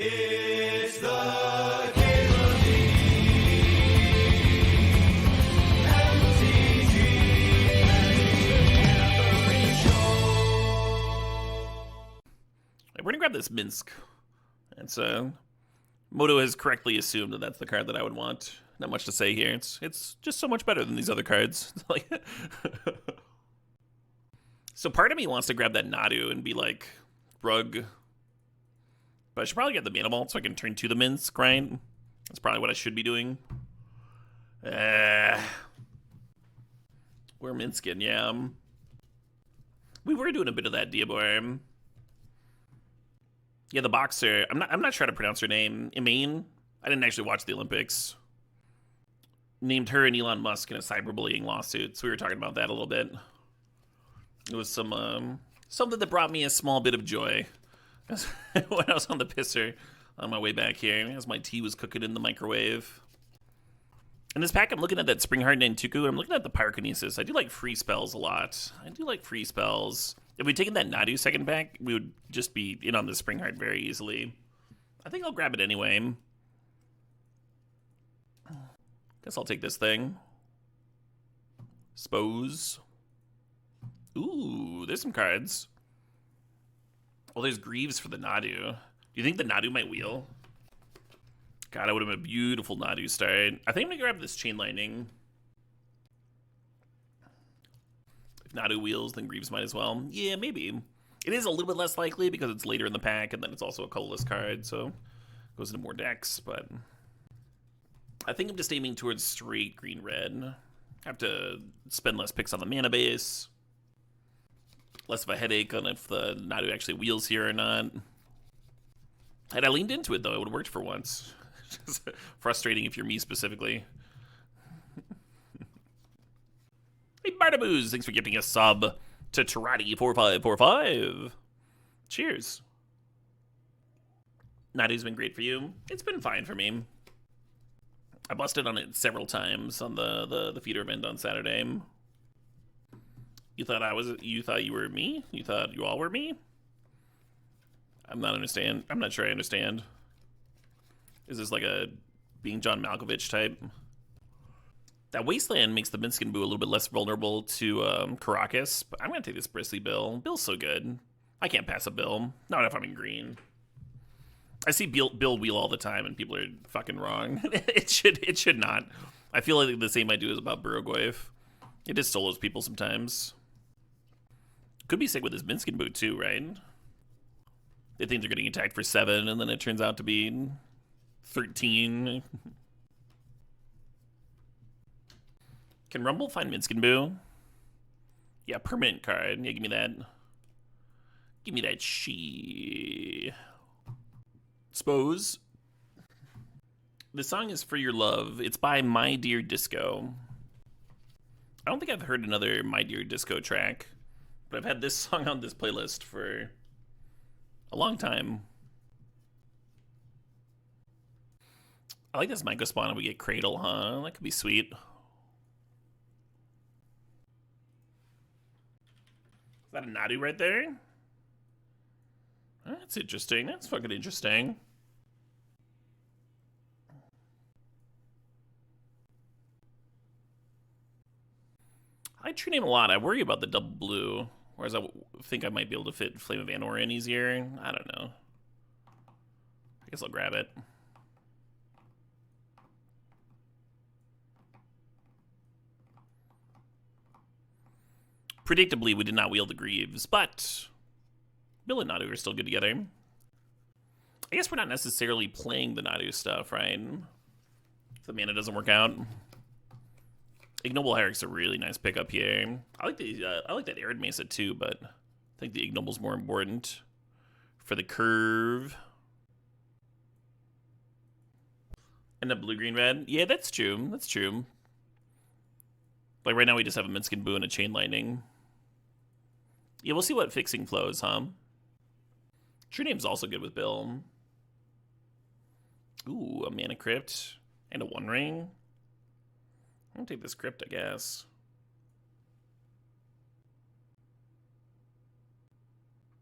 It's the Caitlin Lee MTGO Show. We're gonna grab this Minsk. And so Moto has correctly assumed that that's the card that I would want. Not much to say here. It's just so much better than these other cards. So part of me wants to grab that Nadu and be like, Rug. But I should probably get the Mana Vault so I can turn to the Minsk, right? That's probably what I should be doing. We're Minskin, yeah. We were doing a bit of that, Diabor. Yeah, the boxer. I'm not sure how to pronounce her name. Imane? I didn't actually watch the Olympics. Named her and Elon Musk in a cyberbullying lawsuit. So we were talking about that a little bit. It was something that brought me a small bit of joy when I was on the pisser on my way back here as my tea was cooking in the microwave. In this pack, I'm looking at that Spring Hardened Tuku, and I'm looking at the Pyrokinesis. I do like free spells a lot. If we'd taken that Nadu second pack, we would just be in on the Spring Heart very easily. I think I'll grab it anyway. Guess I'll take this thing. Spose. Ooh, there's some cards. Oh, there's Greaves for the Nadu. Do you think the Nadu might wheel? God, that would have been a beautiful Nadu start. I think I'm gonna grab this Chain Lightning. If Nadu wheels, then Greaves might as well. Yeah, maybe. It is a little bit less likely because it's later in the pack, and then it's also a colorless card, so it goes into more decks, but I think I'm just aiming towards straight green-red. Have to spend less picks on the mana base. Less of a headache on if the Nadu actually wheels here or not. Had I leaned into it, though, it would have worked for once. Just frustrating if you're me specifically. Hey, Bartaboos, thanks for gifting a sub to Tarati4545. Cheers. Nadu's been great for you. It's been fine for me. I busted on it several times on the feeder event on Saturday. You thought you were me? You thought you all were me? I'm not sure I understand. Is this like a being John Malkovich type? That Wasteland makes the Minskin Boo a little bit less vulnerable to Caracas, but I'm gonna take this Bristly Bill. Bill's so good. I can't pass a Bill. Not if I'm in green. I see Bill wheel all the time, and people are fucking wrong. It should not. I feel like the same I do is about Burgoyf. It just solos people sometimes. Could be sick with his Minskin Boot too, right? They think they're getting attacked for 7, and then it turns out to be 13. Can Rumble find Minskin Boo? Yeah, permanent card. Yeah, give me that. Give me that she. Spose. The song is For Your Love. It's by My Dear Disco. I don't think I've heard another My Dear Disco track, but I've had this song on this playlist for a long time. I like this Myco spawn if we get Cradle, huh? That could be sweet. Is that a Nadu right there? That's interesting. That's fucking interesting. I like True Name a lot. I worry about the double blue, whereas I think I might be able to fit Flame of Anor in easier. I don't know. I guess I'll grab it. Predictably, we did not wield the Greaves, but Bill and Nadu are still good together. I guess we're not necessarily playing the Nadu stuff, right? If the mana doesn't work out. Ignoble Herrick's a really nice pickup here. I like that Arid Mesa too, but I think the Ignoble's more important for the curve. And the blue-green-red? Yeah, that's true. That's true. Like right now we just have a Minskin Boo and a Chain Lightning. Yeah, we'll see what fixing flows, huh? True Name's also good with Bill. Ooh, a Mana Crypt and a One Ring. I'm gonna take this Crypt, I guess.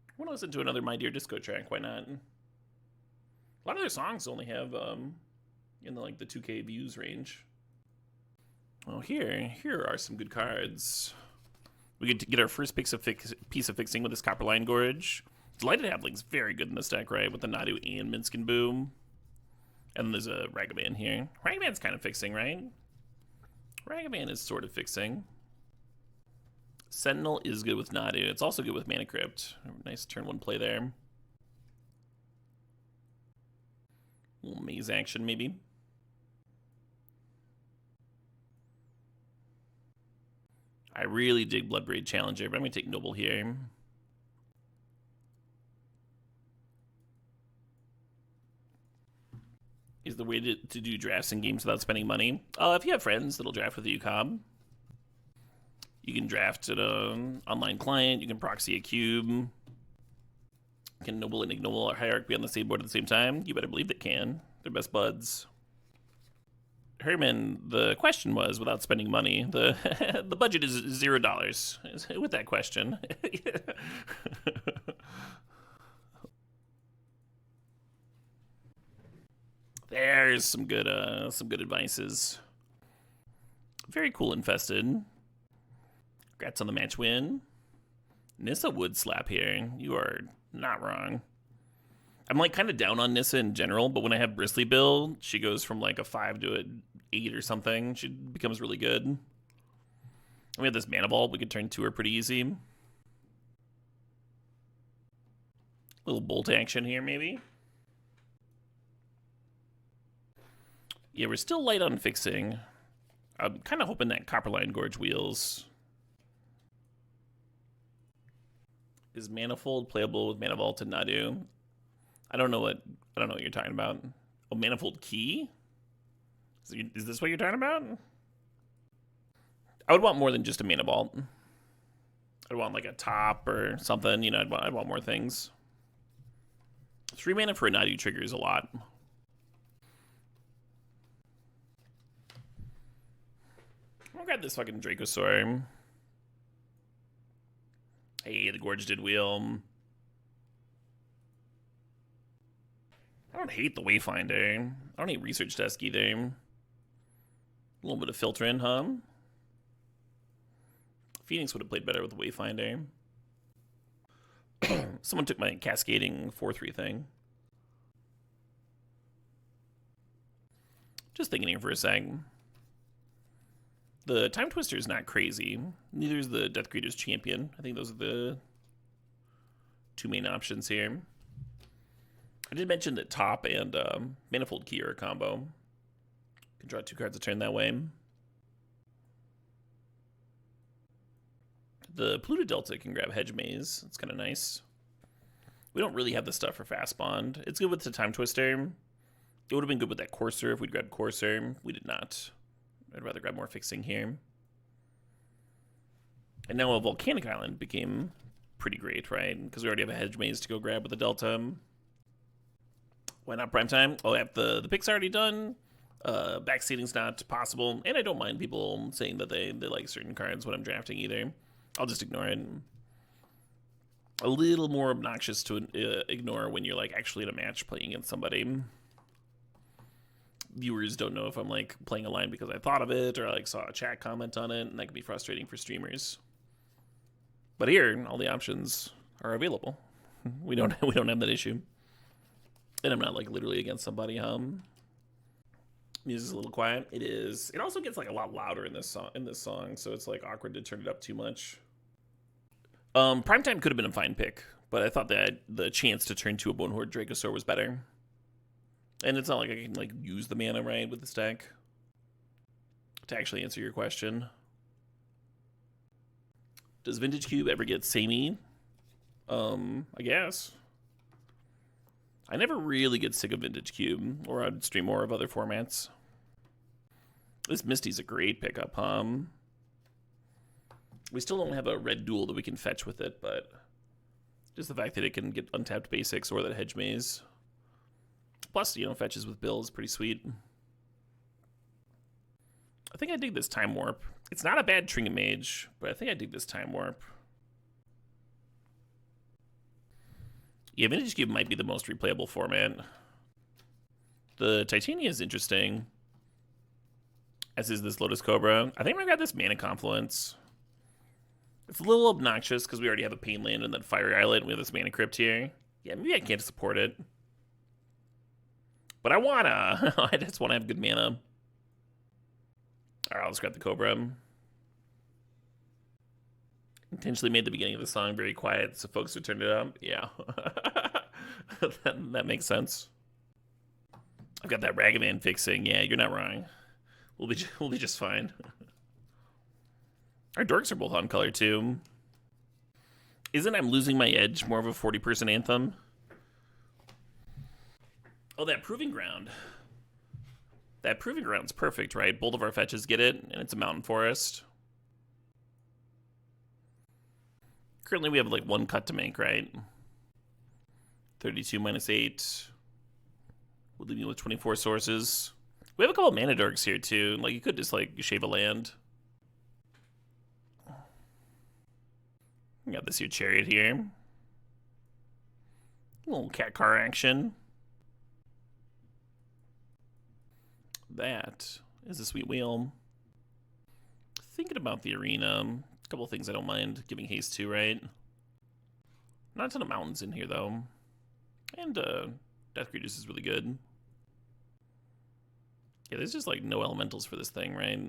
I want to listen to another My Dear Disco track, why not? lot of their songs only have in the, like the 2K views range. Oh, here are some good cards. We get to get our first piece of fixing with this Copperline Gorge. Delighted Halfling's very good in this deck, right? With the Nadu and Minsk and Boom. And then there's a Ragavan here. Ragavan's kind of fixing, right? Ragavan is sort of fixing. Sentinel is good with Nadu. It's also good with Mana Crypt. Nice turn 1 play there. A little maze action, maybe. I really dig Bloodbraid Challenger, but I'm going to take Noble here. Is the way to do drafts in games without spending money. If you have friends that'll draft with you, Cobb, you can draft at an online client. You can proxy a cube. Can Noble and Ignoble or Hierarch be on the same board at the same time? You better believe they can. They're best buds. Herman, the question was, without spending money, the the budget is $0 with that question. There's some good advices. Very cool, Infested. Congrats on the match win. Nissa would slap here. You are not wrong. I'm like kind of down on Nissa in general, but when I have Bristly build, she goes from like a 5 to an 8 or something. She becomes really good. And we have this Mana Vault. We could turn 2 her pretty easy. Little bolt action here, maybe. Yeah, we're still light on fixing. I'm kind of hoping that Copperline Gorge wheels. Is Manifold playable with Mana Vault and Nadu? I don't know what you're talking about. Oh, Manifold Key? Is this what you're talking about? I would want more than just a Mana Vault. I'd want like a top or something. You know, I'd want more things. 3 mana for a Nadu triggers a lot. I'll grab this fucking Dracosaur. Hey, the Gorge did wheel. I don't hate the Wayfinder. I don't hate Research Desk either. A little bit of filtering, huh? Phoenix would have played better with the Wayfinder. Someone took my cascading 4-3 thing. Just thinking here for a sec. The Time Twister is not crazy. Neither is the Death Creator's Champion. I think those are the 2 main options here. I did mention that Top and Manifold Key are a combo. You can draw 2 cards a turn that way. The Pluto Delta can grab Hedge Maze. It's kind of nice. We don't really have the stuff for Fast Bond. It's good with the Time Twister. It would have been good with that Courser if we'd grabbed Courser. We did not. I'd rather grab more fixing here. And now a Volcanic Island became pretty great, right? Because we already have a Hedge Maze to go grab with the Delta. Why not Primetime? Oh, the pick's already done. Backseating's not possible. And I don't mind people saying that they like certain cards when I'm drafting either. I'll just ignore it. A little more obnoxious to ignore when you're like actually in a match playing against somebody. Viewers don't know if I'm like playing a line because I thought of it or like saw a chat comment on it, and that can be frustrating for streamers. But here, all the options are available. We don't have that issue. And I'm not like literally against somebody. Music's a little quiet. It is. It also gets like a lot louder in this song, so it's like awkward to turn it up too much. Primetime could have been a fine pick, but I thought that the chance to turn to a Bonehorde Dracosaur was better. And it's not like I can like use the mana right with this deck. To actually answer your question. Does Vintage Cube ever get samey? I guess. I never really get sick of Vintage Cube, or I'd stream more of other formats. This Misty's a great pickup, We still don't have a red duel that we can fetch with it, but just the fact that it can get untapped basics or that Hedge Maze. Plus, you know, fetches with Bill is pretty sweet. I think I dig this Time Warp. It's not a bad Trinket Mage, but I think I dig this Time Warp. Yeah, Vintage Cube might be the most replayable format. The Titania is interesting, as is this Lotus Cobra. I think we got this Mana Confluence. It's a little obnoxious because we already have a Pain Land and then Fire Islet, and we have this Mana Crypt here. Yeah, maybe I can't support it. But I wanna. I just want to have good mana. Alright, I'll just grab the Cobra. Intentionally made the beginning of the song very quiet so folks would turn it up. Yeah. that makes sense. I've got that Ragavan fixing. Yeah, you're not wrong. We'll be just fine. Our dorks are both on color too. Isn't I'm Losing My Edge more of a 40-person anthem? Oh, that Proving Ground. That Proving Ground's perfect, right? Both of our fetches get it, and it's a mountain forest. Currently, we have like 1 cut to make, right? 32 minus 8. We'll leave you with 24 sources. We have a couple of mana dorks here, too. Like, you could just, like, shave a land. We got this here Chariot here. A little cat car action. That is a sweet wheel. Thinking about the arena. A couple of things I don't mind giving haste to, right? Not a ton of mountains in here, though. And Death Greeters is really good. Yeah, there's just like no elementals for this thing, right?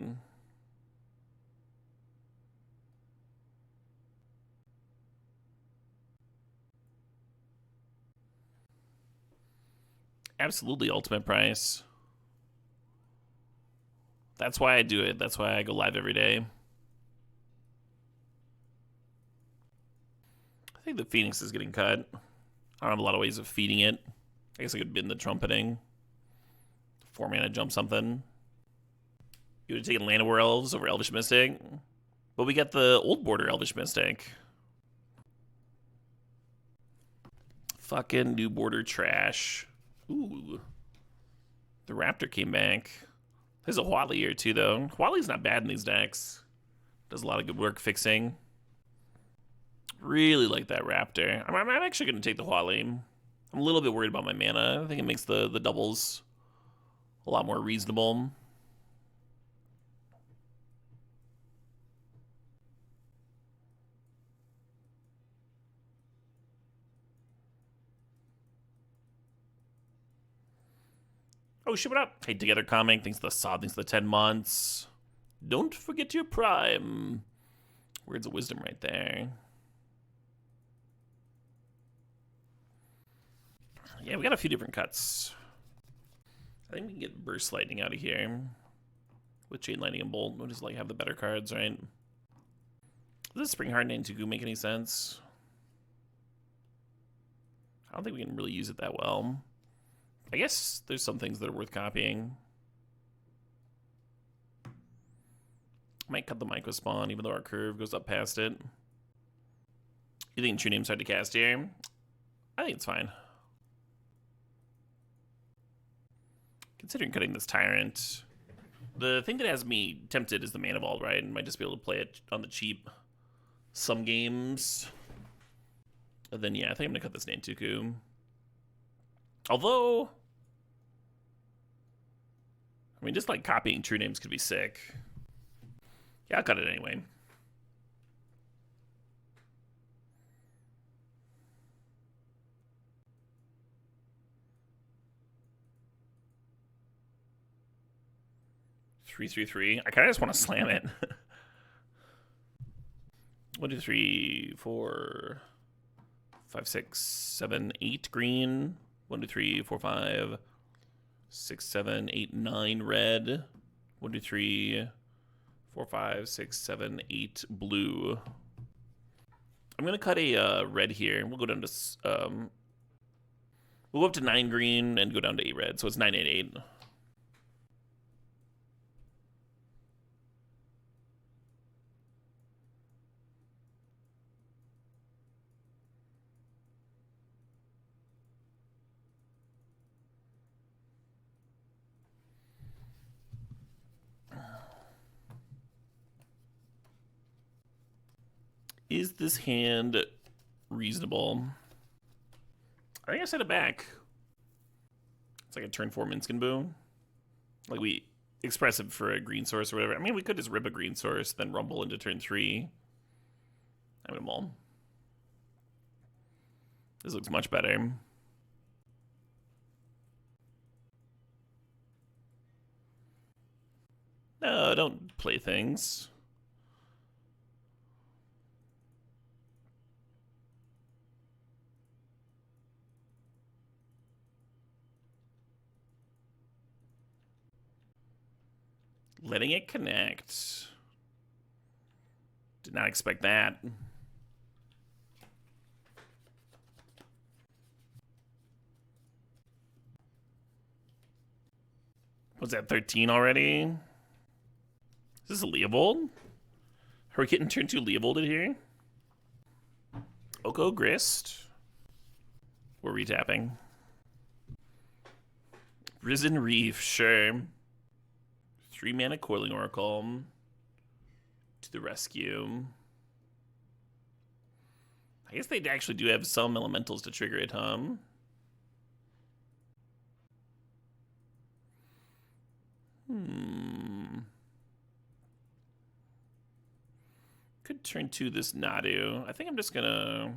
Absolutely ultimate price. That's why I do it. That's why I go live every day. I think the Phoenix is getting cut. I don't have a lot of ways of feeding it. I guess I could bin the trumpeting. 4 mana jump something. You would have taken Llanowar Elves over Elvish Mystic. But we get the old border Elvish Mystic. Fucking new border trash. Ooh. The Raptor came back. There's a Huali here too, though. Huali's not bad in these decks. Does a lot of good work fixing. Really like that Raptor. I'm actually going to take the Huali. I'm a little bit worried about my mana. I think it makes the doubles a lot more reasonable. Oh, shit, what up? Hey, Together Comic, thanks to the Sod, thanks to the 10 months. Don't forget your prime. Words of wisdom right there. Yeah, we got a few different cuts. I think we can get Burst Lightning out of here. With Chain Lightning and Bolt, we'll just like have the better cards, right? Does this Spring Hardened MTGO make any sense? I don't think we can really use it that well. I guess there's some things that are worth copying. Might cut the Micro Spawn, even though our curve goes up past it. You think True Name's hard to cast here? I think it's fine. Considering cutting this Tyrant, the thing that has me tempted is the Mana Vault, right? I might just be able to play it on the cheap some games. And then, yeah, I think I'm going to cut this Nantuku. Although, I mean, just like copying True Names could be sick. Yeah, I'll cut it anyway. Three. I kind of just want to slam it. 1, 2, 3, 4, 5, 6, 7, 8 green. 1, 2, 3, 4, 5, 6, 7, 8, 9 red. 1, 2, 3, 4, 5, 6, 7, 8 blue. I'm gonna cut a red here. We'll go down to we'll go up to 9 green and go down to 8 red. So it's 9, 8, 8. Is this hand reasonable? I think I set it back. It's like a turn 4 Minskin Boo. Like we expressive for a green source or whatever. I mean, we could just rip a green source, then rumble into turn 3. I mean, well, this looks much better. No, don't play things. Letting it connect. Did not expect that. Was that 13 already? Is this a Leovold? Are we getting turn 2 Leovolded here? Oko Grist. We're retapping. Risen Reef, sure. 3 mana Coiling Oracle. To the rescue. I guess they actually do have some elementals to trigger it, huh? Could turn 2 this Nadu. I think I'm just gonna...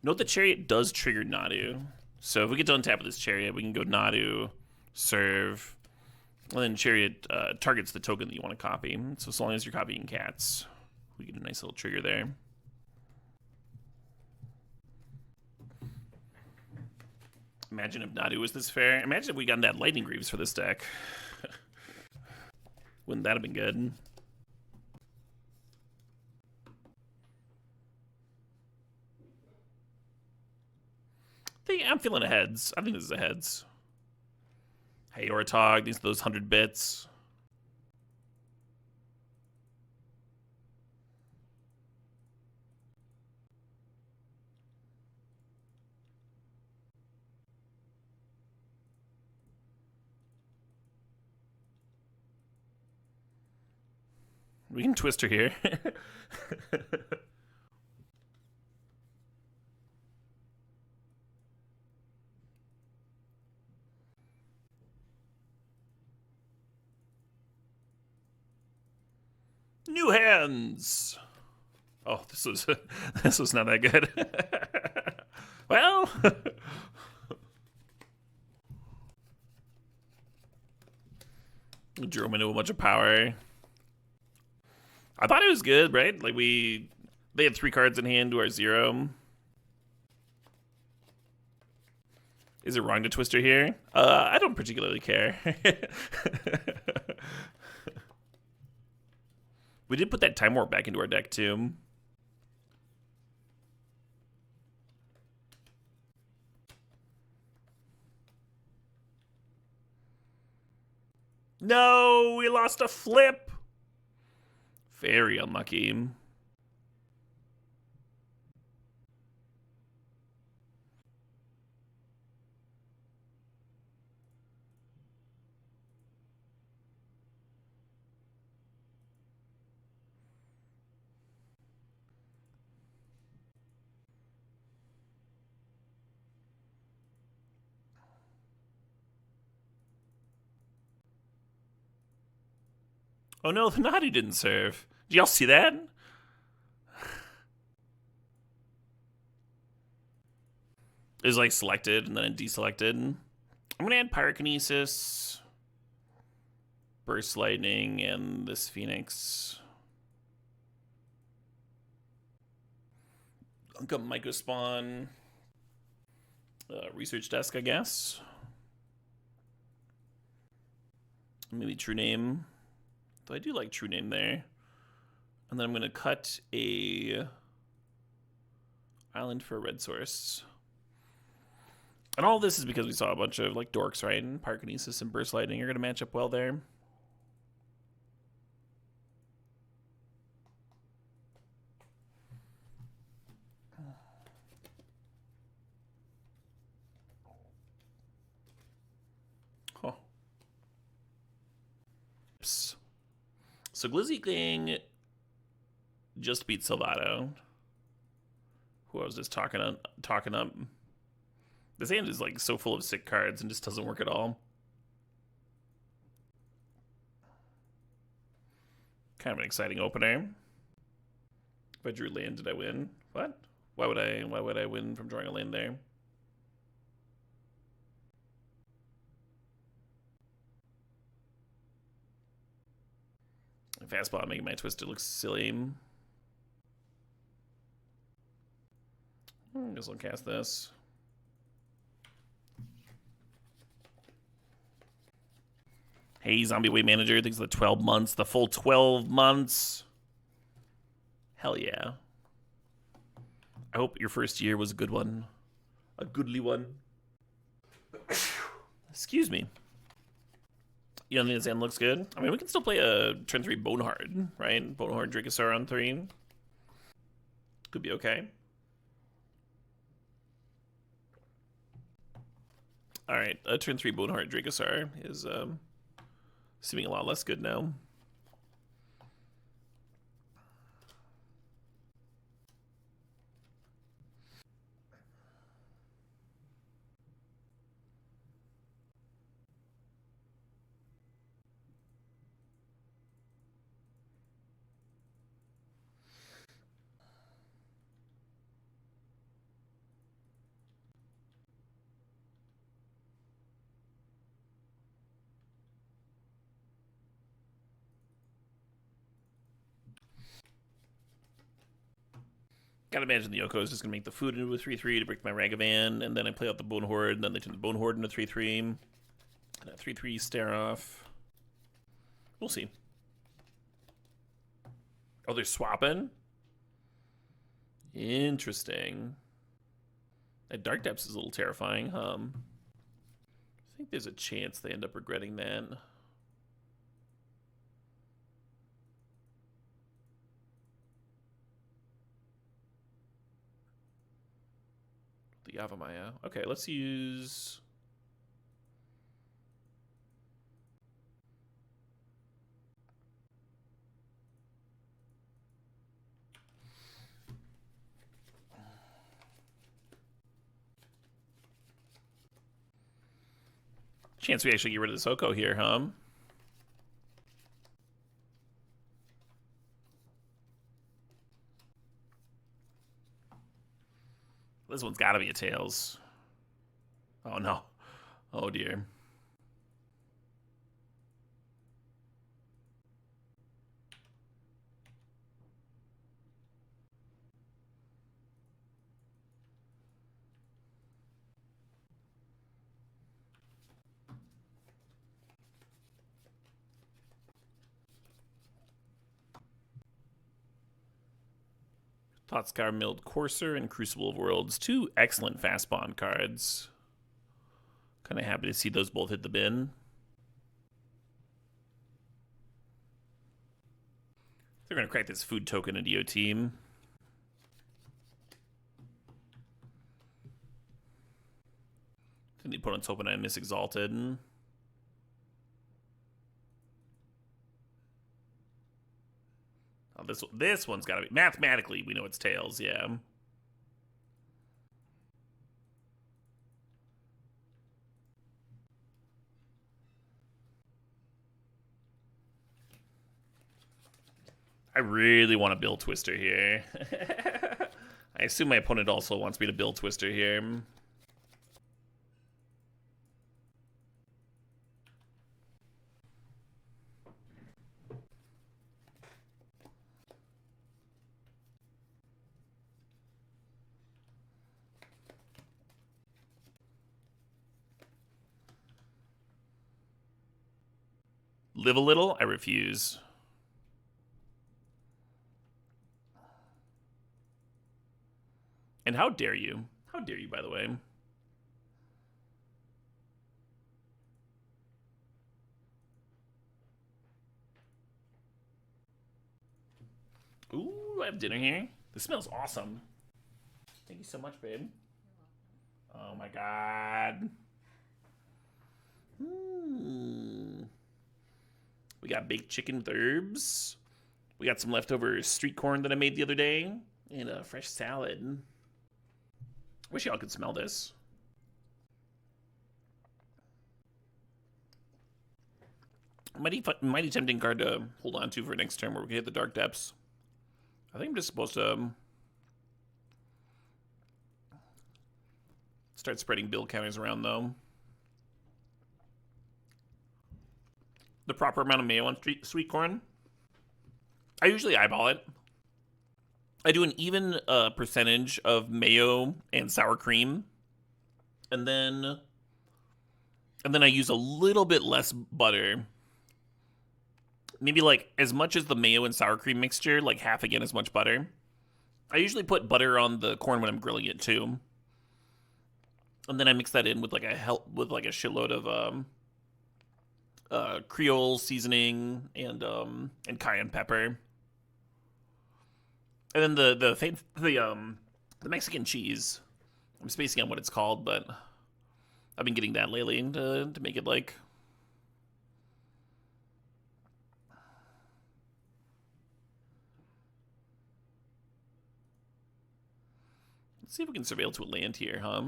Note the Chariot does trigger Nadu. So if we get to untap with this Chariot, we can go Nadu, serve, and then Chariot targets the token that you want to copy. So as long as you're copying cats, we get a nice little trigger there. Imagine if Nadu was this fair. Imagine if we got that Lightning Greaves for this deck. Wouldn't that have been good? I'm feeling a heads. I think this is a heads. Hey, Oratog, these are those 100 bits. We can twist her here. New hands. Oh, this was not that good. Well, drew him into a bunch of power. I thought it was good, right? Like they had 3 cards in hand to our 0. Is it wrong to twist her here? I don't particularly care. We did put that Time Warp back into our deck, too. No, we lost a flip. Very unlucky. Oh no, the Nadu didn't serve. Did y'all see that? It was like selected and then deselected. I'm gonna add Pyrokinesis, Burst Lightning, and this Phoenix. I'll go Mycospawn. Research Desk, I guess. Maybe True Name. Though I do like True Name there. And then I'm going to cut a island for a red source. And all this is because we saw a bunch of like dorks, right? And Pyrokinesis and Burst Lightning are going to match up well there. So Glizzy King just beat Salvato, who I was just talking up. This hand is like so full of sick cards and just doesn't work at all. Kind of an exciting opener. If I drew land, did I win? What? Why would I win from drawing a land there? Fastball making my Twister look silly. I guess I'll cast this. Hey, Zombie Wave Manager, thanks for the 12 months. The full 12 months. Hell yeah. I hope your first year was a good one. A goodly one. Excuse me. You don't think this hand looks good? I mean, we can still play a turn 3 Bonehard, right? Bonehard Dracosaur on 3. Could be okay. Alright, a turn 3 Bonehard Dracosaur is seeming a lot less good now. Gotta imagine the Yoko is just gonna make the food into a 3/3 to break my Ragavan, and then I play out the Bonehorde, and then they turn the Bonehorde into 3/3. And a 3/3 stare off. We'll see. Oh, they're swapping? Interesting. That Dark Depths is a little terrifying, huh? I think there's a chance they end up regretting that. The Yavimaya. Okay, let's use... Chance we actually get rid of this Oko here, huh? This one's gotta be a Tails. Oh no. Oh dear. Thoughtscar Milled Courser and Crucible of Worlds. Two excellent fast bond cards. Kind of happy to see those both hit the bin. They're going to crack this food token into your team. I think the opponent's hoping I miss Exalted. Oh, this one's got to be... Mathematically, we know it's Tails, yeah. I really want to build Twister here. I assume my opponent also wants me to build Twister here. Live a little? I refuse. And how dare you? How dare you, by the way? Ooh, I have dinner here. This smells awesome. Thank you so much, babe. Oh my god. We got baked chicken with herbs. We got some leftover street corn that I made the other day. And a fresh salad. Wish y'all could smell this. Mighty tempting card to hold on to for next turn where we can hit the Dark Depths. I think I'm just supposed to start spreading build counters around, though. The proper amount of mayo on sweet corn. I usually eyeball it. I do an even percentage of mayo and sour cream. And then I use a little bit less butter. Maybe like as much as the mayo and sour cream mixture, like half again as much butter. I usually put butter on the corn when I'm grilling it too. And then I mix that in with like a shitload of Creole seasoning and cayenne pepper. And then the Mexican cheese. I'm spacing on what it's called, but I've been getting that lately to make it like. Let's see if we can surveil to a land here, huh?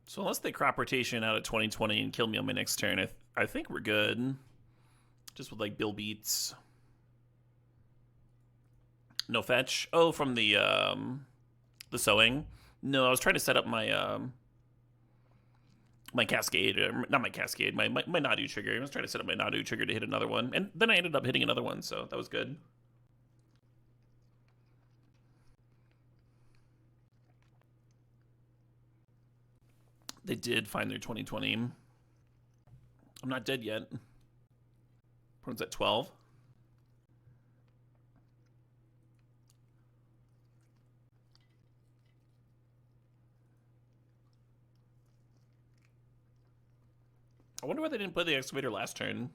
So unless they crop rotation out of 2020 and kill me on my next turn, I think we're good. Just with like Bill Beats. No fetch. Oh, from the sewing. No, I was trying to set up my my cascade, not my cascade, my Nadu trigger. I was trying to set up my Nadu trigger to hit another one, and then I ended up hitting another one, so that was good. They did find their 2020. I'm not dead yet. Opponent's at 12. I wonder why they didn't play the excavator last turn.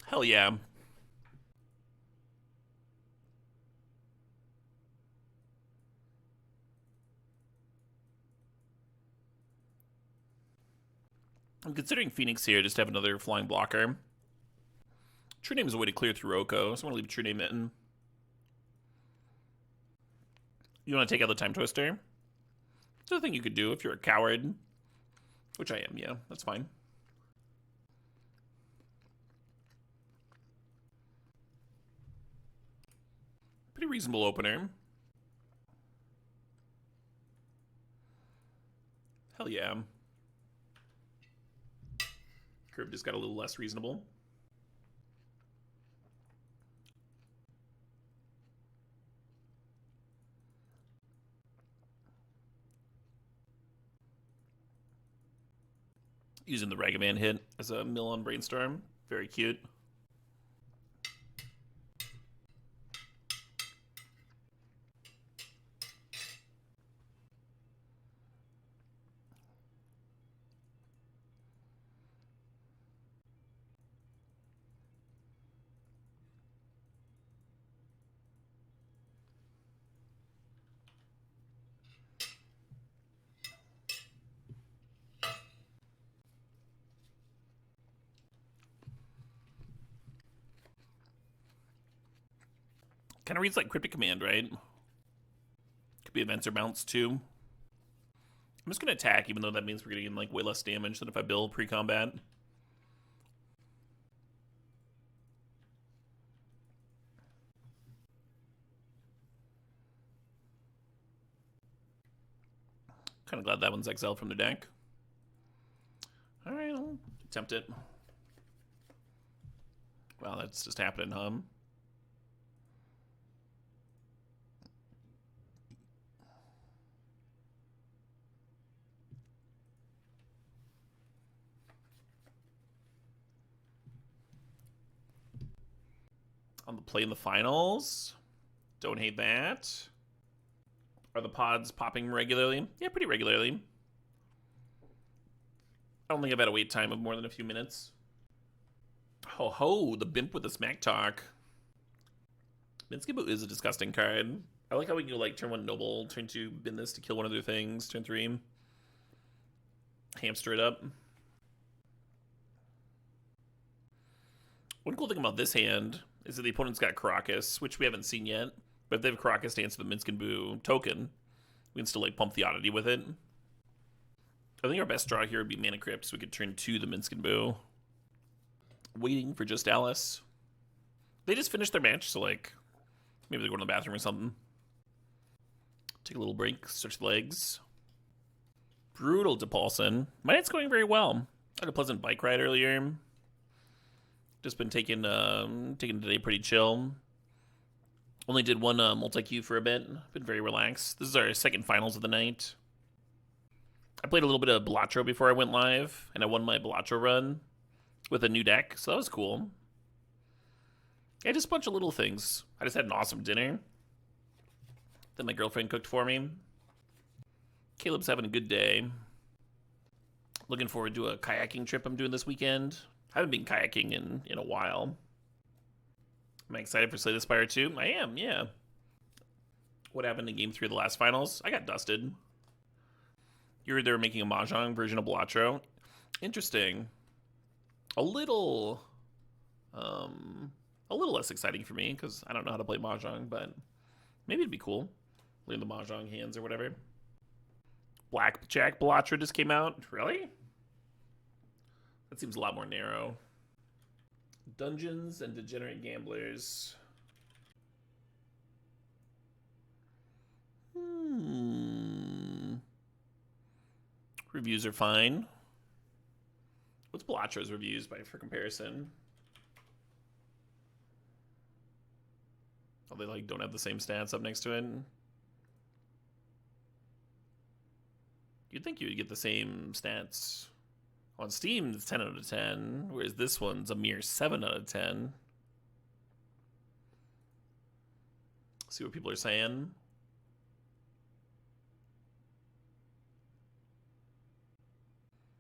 Hell yeah. I'm considering Phoenix here just to have another flying blocker. True Name is a way to clear through Oko, so I want to leave True Name in. You want to take out the Time Twister? It's a thing you could do if you're a coward. Which I am, yeah. That's fine. Pretty reasonable opener. Hell yeah. Curve just got a little less reasonable. Using the Ragavan hit as a mill on Brainstorm. Very cute. Kind of reads like Cryptic Command, right? Could be events or bounce too. I'm just gonna attack, even though that means we're getting like way less damage than if I build pre-combat. Kind of glad that one's exiled from the deck. All right, I'll attempt it. Wow, that's just happening, huh? On the play in the finals. Don't hate that. Are the pods popping regularly? Yeah, pretty regularly. I don't think I've had a wait time of more than a few minutes. Ho ho, the Bimp with the smack talk. Minskiboo is a disgusting card. I like how we can go like turn 1 Noble, turn 2 bin this to kill one of their things, turn 3 hamster it up. One cool thing about this hand is that the opponent's got Caracas, which we haven't seen yet. But if they have Caracas to answer the Minskiboo token, we can still like pump the oddity with it. I think our best draw here would be Mana Crypt, so we could turn 2 the Minskiboo. Waiting for just Alice. They just finished their match, so like maybe they're going to the bathroom or something. Take a little break, stretch the legs. Brutal to Paulson. My night's going very well. I had a pleasant bike ride earlier. Just been taking today pretty chill. Only did one multi-queue for a bit. Been very relaxed. This is our second finals of the night. I played a little bit of Balatro before I went live, and I won my Balatro run with a new deck, so that was cool. Yeah, just a bunch of little things. I just had an awesome dinner that my girlfriend cooked for me. Caleb's having a good day. Looking forward to a kayaking trip I'm doing this weekend. I haven't been kayaking in a while. Am I excited for Slay the Spire 2? I am, yeah. What happened in Game 3 of the last finals? I got dusted. You heard they were making a Mahjong version of Balatro. Interesting. A little less exciting for me, because I don't know how to play Mahjong, but maybe it'd be cool. Learn the Mahjong hands or whatever. Blackjack Balatro just came out. Really? That seems a lot more narrow. Dungeons and Degenerate Gamblers. Reviews are fine. What's Balatro's reviews for comparison? Oh, they like don't have the same stats up next to it. You'd think you would get the same stats. On Steam, it's 10 out of 10, whereas this one's a mere 7 out of 10. See what people are saying.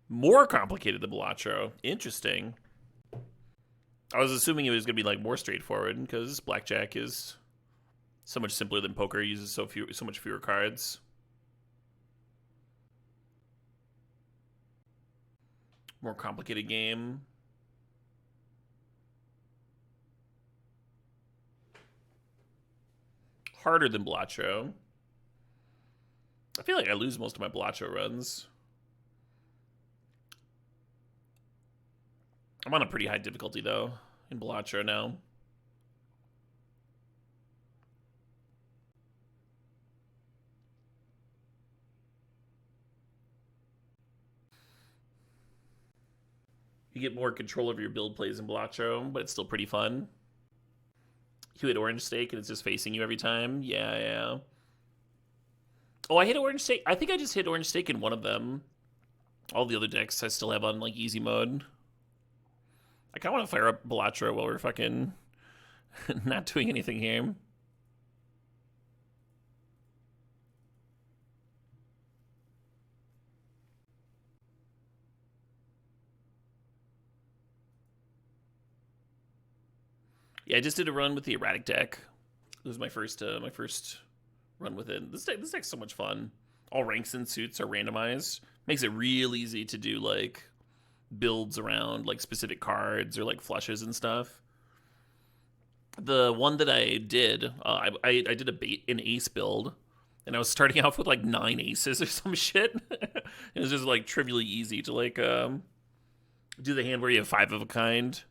More complicated than Balatro. Interesting. I was assuming it was going to be like more straightforward because Blackjack is so much simpler than poker. It uses so much fewer cards. More complicated game. Harder than Balatro. I feel like I lose most of my Balatro runs. I'm on a pretty high difficulty, though, in Balatro now. You get more control over your build plays in Balatro, but it's still pretty fun. You hit Orange Stake and it's just facing you every time. Yeah. Oh, I hit Orange Stake. I think I just hit Orange Stake in one of them. All the other decks I still have on like easy mode. I kind of want to fire up Balatro while we're fucking not doing anything here. Yeah, I just did a run with the erratic deck. It was my first run with it. This deck's so much fun. All ranks and suits are randomized. Makes it real easy to do like builds around like specific cards or like flushes and stuff. The one that I did, I did an ace build, and I was starting off with like 9 aces or some shit. It was just like trivially easy to like do the hand where you have 5 of a kind.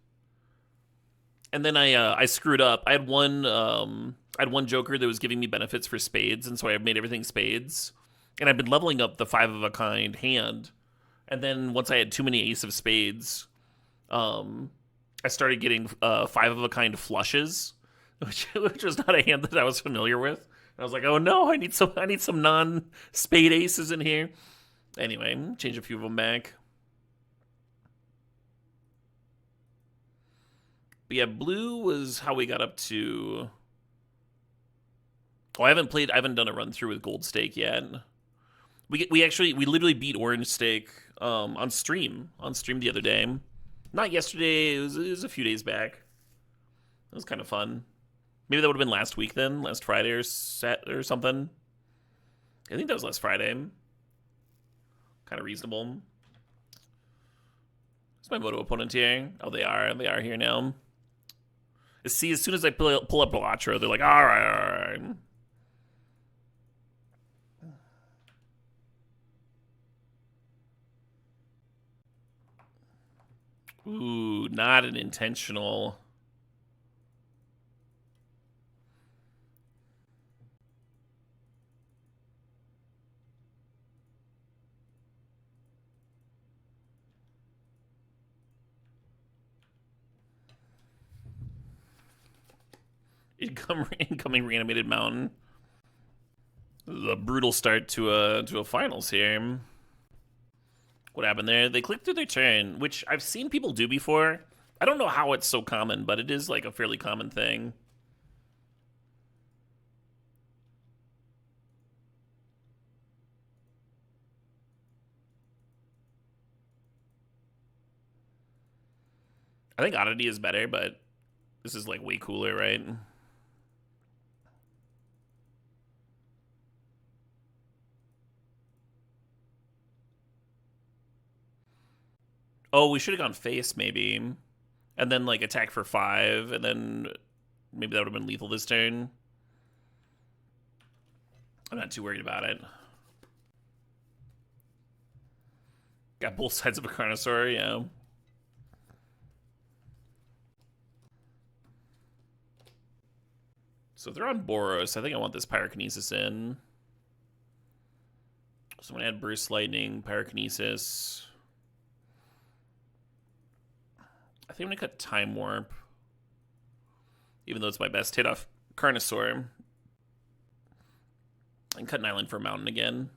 And then I screwed up. I had one joker that was giving me benefits for spades, and so I made everything spades. And I've been leveling up the 5 of a kind hand. And then once I had too many ace of spades, I started getting 5 of a kind flushes, which was not a hand that I was familiar with. And I was like, oh no, I need some non-spade aces in here. Anyway, change a few of them back. But yeah, blue was how we got up to. Oh, I haven't done a run through with gold stake yet. We literally beat orange stake on stream the other day. Not yesterday. It was a few days back. It was kind of fun. Maybe that would have been last week then, last Friday or something. I think that was last Friday. Kind of reasonable. Is my Moto opponent here? Oh, they are here now. See, as soon as I pull up Elatro, they're like, all right. Ooh, not an intentional. Incoming reanimated mountain. This is a brutal start to a finals here. What happened there? They clicked through their turn, which I've seen people do before. I don't know how it's so common, but it is like a fairly common thing. I think Oddity is better, but this is like way cooler, right? Oh, we should have gone face, maybe. And then, like, attack for 5, and then maybe that would have been lethal this turn. I'm not too worried about it. Got both sides of a Carnosaur, yeah. So if they're on Boros, I think I want this Pyrokinesis in. So I'm going to add Burst Lightning, Pyrokinesis. I think I'm going to cut Time Warp. Even though it's my best hit off Carnosaur. And cut an island for a mountain again.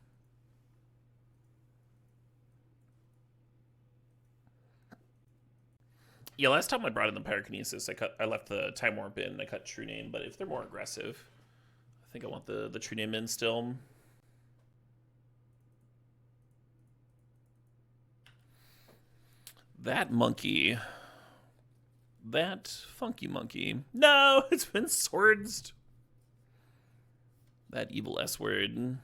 Yeah, last time I brought in the Pyrokinesis, I left the Time Warp in, I cut True Name, but if they're more aggressive, I think I want the True Name in still. That monkey. That funky monkey. No, it's been swords. That evil S word.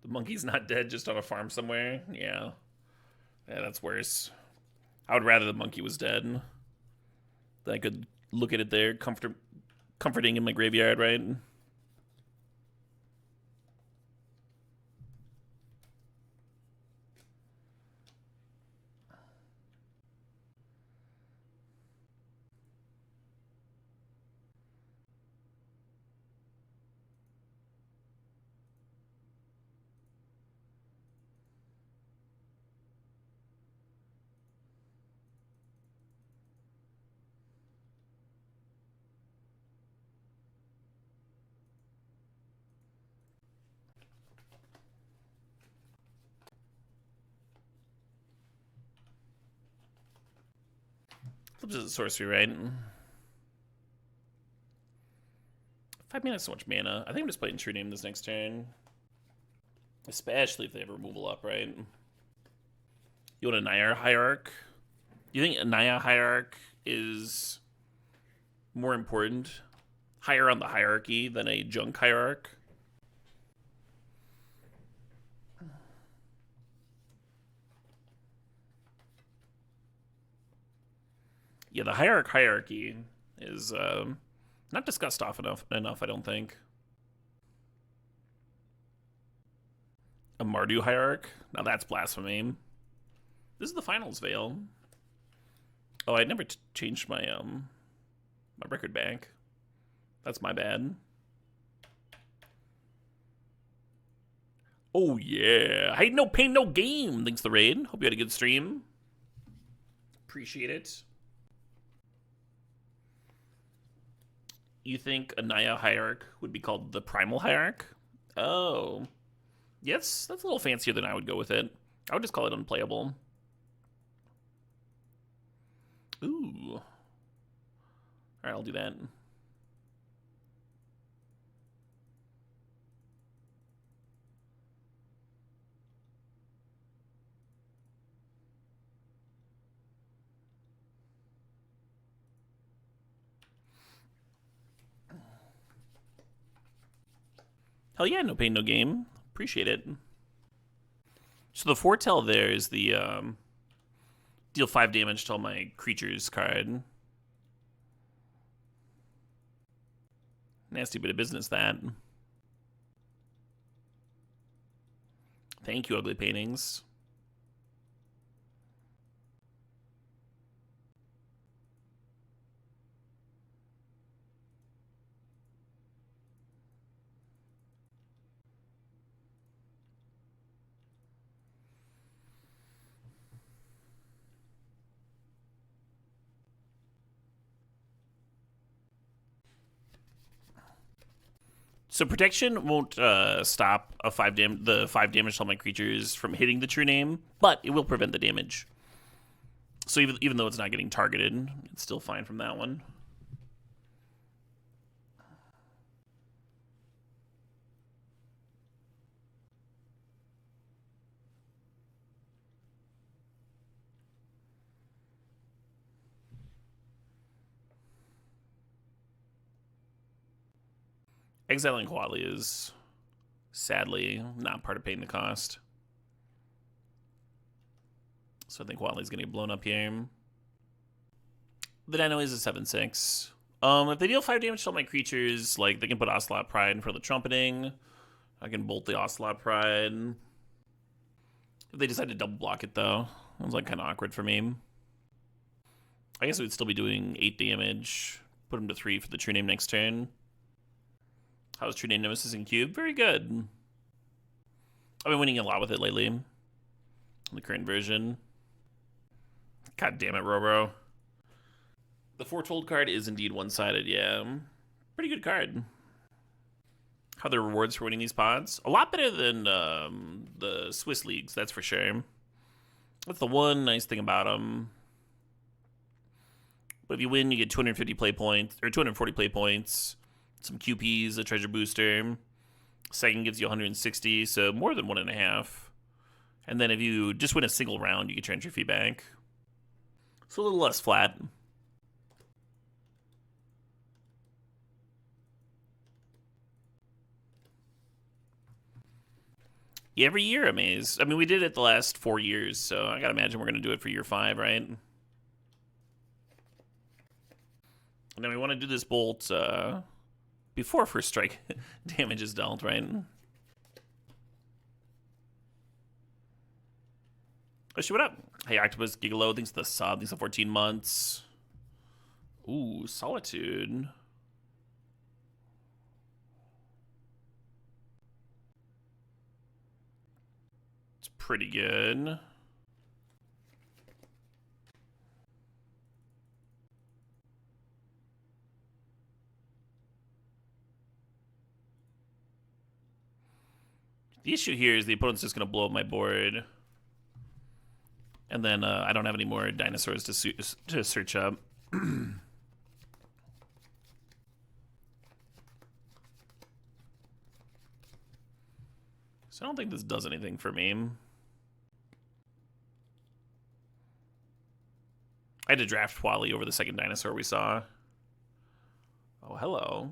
The monkey's not dead, just on a farm somewhere. Yeah. Yeah, that's worse. I would rather the monkey was dead. Then I could look at it there, comforting in my graveyard, right? Flips is a sorcery, right? 5 mana is so much mana. I think I'm just playing True Name this next turn. Especially if they have removal up, right? You want a Naya Hierarch? You think a Naya Hierarch is more important, higher on the hierarchy than a Junk Hierarch? Yeah, the hierarchy is not discussed often enough, I don't think. A Mardu Hierarch? Now that's blasphemy. This is the finals, Vale. Oh, I never changed my my record back. That's my bad. Oh yeah. Hey, no pain, no game. Thanks the raid. Hope you had a good stream. Appreciate it. You think a Naya hierarch would be called the primal hierarch? Oh. Yes, that's a little fancier than I would go with it. I would just call it unplayable. Ooh. Alright, I'll do that. Hell yeah, no pain, no game. Appreciate it. So the foretell there is the deal 5 damage to all my creatures card. Nasty bit of business, that. Thank you, Ugly Paintings. So protection won't stop the 5 damage to all my creatures from hitting the true name, but it will prevent the damage. So even though it's not getting targeted, it's still fine from that one. Exiling Quali is sadly not part of paying the cost. So I think Quali's gonna get blown up here. The Dino is a 7/6. If they deal 5 damage to all my creatures, like they can put Ocelot Pride for the trumpeting. I can bolt the Ocelot Pride. If they decide to double block it though, it was like kind of awkward for me. I guess it would still be doing 8 damage. Put him to 3 for the true name next turn. How's True Name Nemesis in Cube? Very good. I've been winning a lot with it lately. In the current version. God damn it, Roro. The Foretold card is indeed one-sided, yeah. Pretty good card. How are the rewards for winning these pods? A lot better than the Swiss leagues, that's for sure. That's the one nice thing about them. But if you win, you get 250 play points, or 240 play points. Some QPs, a treasure booster. Second gives you 160, so more than 1.5. And then if you just win a single round, you get your entry fee back. So a little less flat. Yeah, every year, Amaze. I mean, we did it the last 4 years, so I gotta imagine we're gonna do it for year 5, right? And then we want to do this bolt before first strike damage is dealt, right? Oh, shit, what up? Hey, Octopus Gigolo, thanks for the sub. Thanks for 14 months. Ooh, Solitude. It's pretty good. The issue here is the opponent's just going to blow up my board. And then I don't have any more dinosaurs to search up. So I don't think this does anything for me. I had to draft Wally over the second dinosaur we saw. Oh, hello.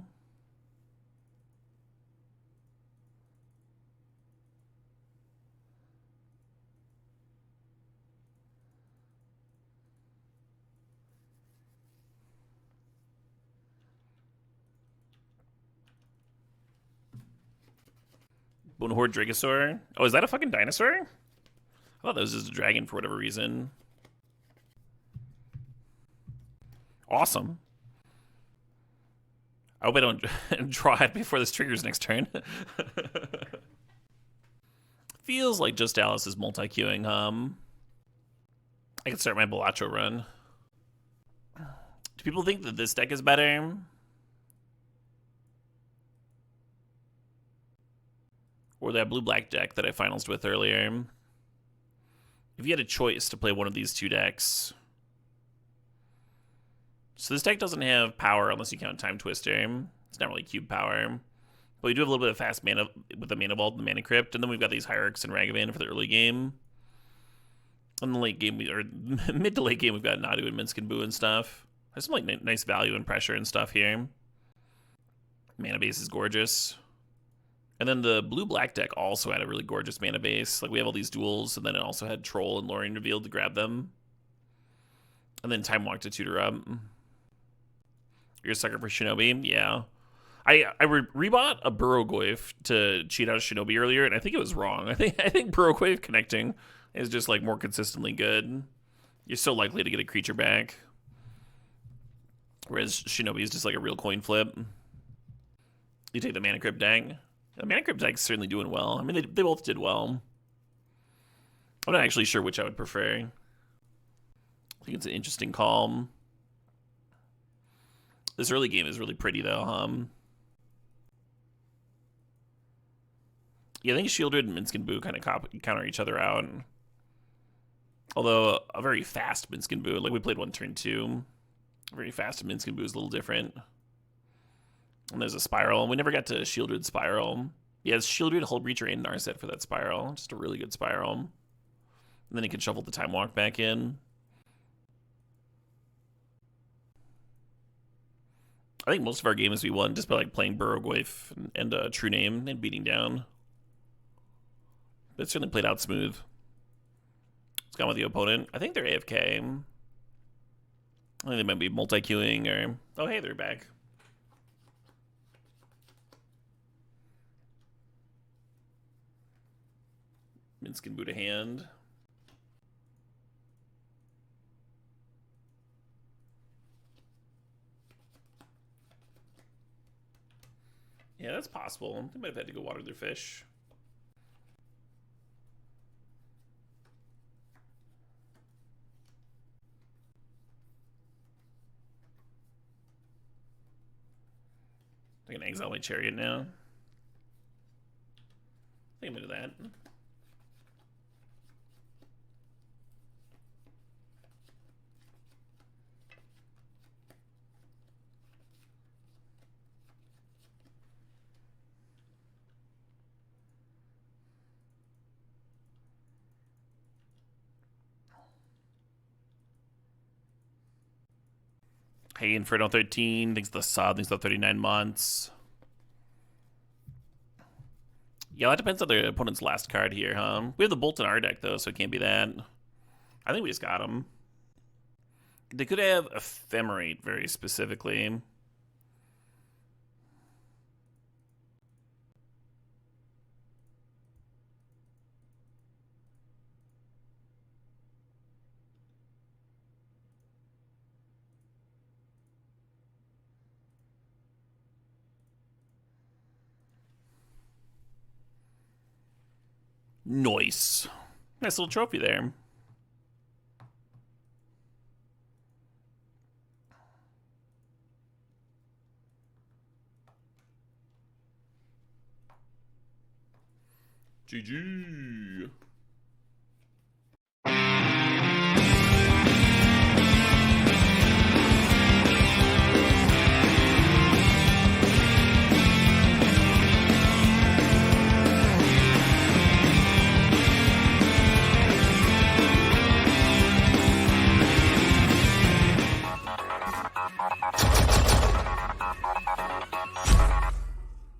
Bonehorde Dragosaur. Oh, is that a fucking dinosaur? I thought that was just a dragon for whatever reason. Awesome. I hope I don't draw it before this triggers next turn. Feels like Just Alice is multi-queuing. I could start my Balacho run. Do people think that this deck is better? Or that blue-black deck that I finalsed with earlier? If you had a choice to play one of these two decks... So this deck doesn't have power unless you count Time Twister. It's not really cube power. But we do have a little bit of fast mana with the Mana Vault and the Mana Crypt, and then we've got these Hierarchs and Ragavan for the early game. In the late game, or mid to late game, we've got Nadu and Minsc and Boo and stuff. There's some like nice value and pressure and stuff here. Mana base is gorgeous. And then the blue-black deck also had a really gorgeous mana base. Like we have all these duels, and then it also had Troll and Lorien revealed to grab them. And then Time Walk to tutor up. You're a sucker for Shinobi? Yeah. I rebought a Burrogoyf to cheat out a Shinobi earlier, and I think it was wrong. I think Burrogoyf connecting is just like more consistently good. You're so likely to get a creature back. Whereas Shinobi is just like a real coin flip. You take the Mana Crypt deck. The Mana Crypt deck's certainly doing well. I mean, they both did well. I'm not actually sure which I would prefer. I think it's an interesting call. This early game is really pretty, though. Yeah, I think Shieldred and Minsc and Boo kind of counter each other out. Although, a very fast Minsc and Boo. Like, we played one turn 2. Very fast Minsc and Boo is a little different. And there's a Spiral. We never got to Shieldred Spiral. Yeah, it's Shieldred, Hull Breacher, and Narset for that Spiral. Just a really good Spiral. And then he can shuffle the Time Walk back in. I think most of our games we won just by like playing Burrogoyf and True Name and beating down. But it certainly played out smooth. It's gone with the opponent. I think they're AFK. I think they might be multi-queuing or... Oh, hey, they're back. Minsc and Boo to hand. Yeah, that's possible. They might have had to go water their fish. I can exile my Chariot now. I think I'm gonna do that. Hey, Inferno 13, thanks to the sub, thanks to the 39 months. Yeah, that depends on their opponent's last card here, huh? We have the Bolt in our deck, though, so it can't be that. I think we just got him. They could have Ephemerate very specifically. Nice. Nice little trophy there. GG.